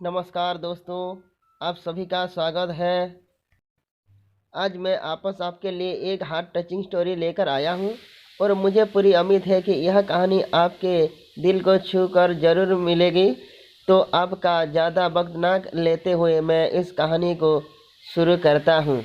नमस्कार दोस्तों, आप सभी का स्वागत है। आज मैं आपके लिए एक हार्ट टचिंग स्टोरी लेकर आया हूँ और मुझे पूरी उम्मीद है कि यह कहानी आपके दिल को छू कर ज़रूर मिलेगी। तो आपका ज़्यादा वक्त ना लेते हुए मैं इस कहानी को शुरू करता हूँ।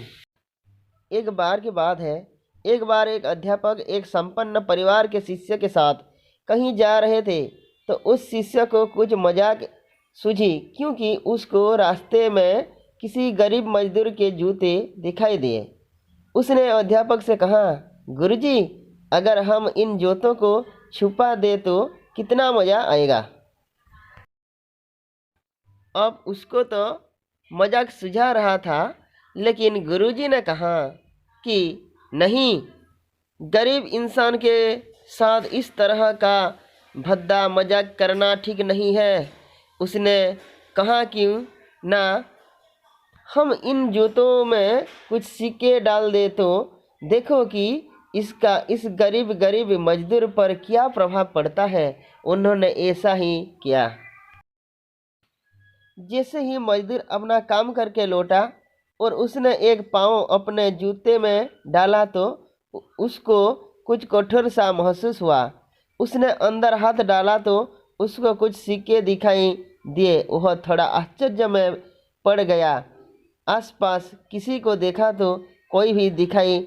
एक बार की बात है, एक बार एक अध्यापक एक संपन्न परिवार के शिष्य के साथ कहीं जा रहे थे। तो उस शिष्य को कुछ मजाक सूझी, क्योंकि उसको रास्ते में किसी गरीब मजदूर के जूते दिखाई दिए। उसने अध्यापक से कहा, गुरुजी, अगर हम इन जूतों को छुपा दे तो कितना मज़ा आएगा। अब उसको तो मजाक सुझा रहा था, लेकिन गुरुजी ने कहा कि नहीं, गरीब इंसान के साथ इस तरह का भद्दा मजाक करना ठीक नहीं है। उसने कहा, क्यों ना हम इन जूतों में कुछ सिक्के डाल दे तो देखो कि इसका इस गरीब मजदूर पर क्या प्रभाव पड़ता है। उन्होंने ऐसा ही किया। जैसे ही मजदूर अपना काम करके लौटा और उसने एक पाँव अपने जूते में डाला तो उसको कुछ कठोर सा महसूस हुआ। उसने अंदर हाथ डाला तो उसको कुछ सिक्के दिखाई दिए। वह थोड़ा आश्चर्य में पड़ गया। आसपास किसी को देखा तो कोई भी दिखाई।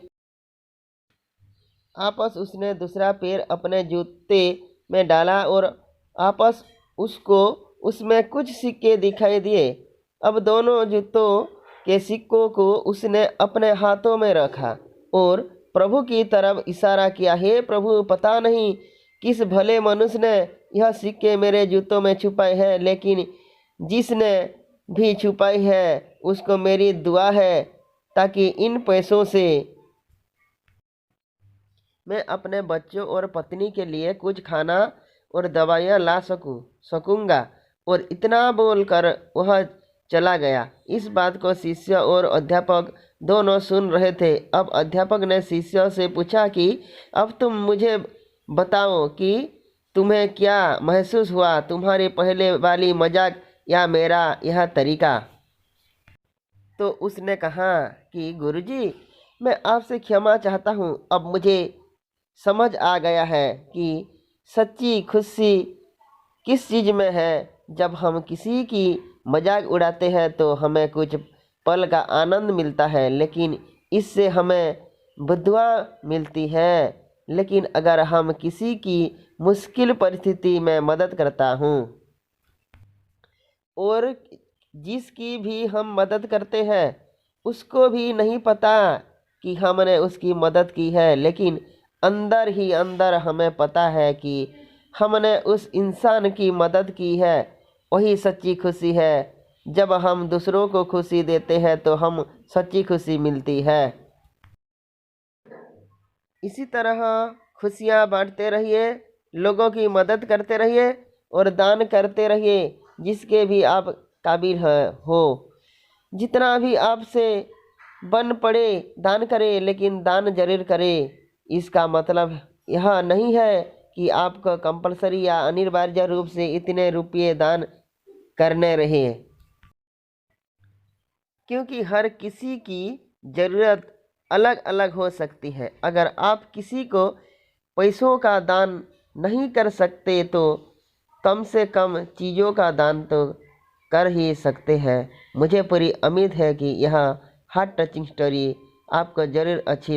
आपस उसने दूसरा पैर अपने जूते में डाला और आपस उसको उसमें कुछ सिक्के दिखाई दिए। अब दोनों जूतों के सिक्कों को उसने अपने हाथों में रखा और प्रभु की तरफ इशारा किया। हे प्रभु, पता नहीं किस भले मनुष्य ने यह सिक्के मेरे जूतों में छुपाए हैं, लेकिन जिसने भी छुपाई है उसको मेरी दुआ है, ताकि इन पैसों से मैं अपने बच्चों और पत्नी के लिए कुछ खाना और दवाइयाँ ला सकूँगा। और इतना बोलकर वह चला गया। इस बात को शिष्य और अध्यापक दोनों सुन रहे थे। अब अध्यापक ने शिष्य से पूछा कि अब तुम मुझे बताओ कि तुम्हें क्या महसूस हुआ, तुम्हारी पहले वाली मजाक या मेरा यह तरीका। तो उसने कहा कि गुरुजी, मैं आपसे क्षमा चाहता हूँ। अब मुझे समझ आ गया है कि सच्ची खुशी किस चीज़ में है। जब हम किसी की मजाक उड़ाते हैं तो हमें कुछ पल का आनंद मिलता है, लेकिन इससे हमें बद्दुआ मिलती है। लेकिन अगर हम किसी की मुश्किल परिस्थिति में मदद करता हूँ और जिसकी भी हम मदद करते हैं उसको भी नहीं पता कि हमने उसकी मदद की है, लेकिन अंदर ही अंदर हमें पता है कि हमने उस इंसान की मदद की है। वही सच्ची खुशी है। जब हम दूसरों को खुशी देते हैं तो हम सच्ची खुशी मिलती है। इसी तरह खुशियाँ बांटते रहिए, लोगों की मदद करते रहिए और दान करते रहिए, जिसके भी आप काबिल हो। जितना भी आपसे बन पड़े दान करें, लेकिन दान जरूर करें। इसका मतलब यह नहीं है कि आपको कंपलसरी या अनिवार्य रूप से इतने रुपये दान करने रहे, क्योंकि हर किसी की ज़रूरत अलग अलग हो सकती है। अगर आप किसी को पैसों का दान नहीं कर सकते तो कम से कम चीज़ों का दान तो कर ही सकते हैं। मुझे पूरी उम्मीद है कि यह हार्ट टचिंग स्टोरी आपको ज़रूर अच्छी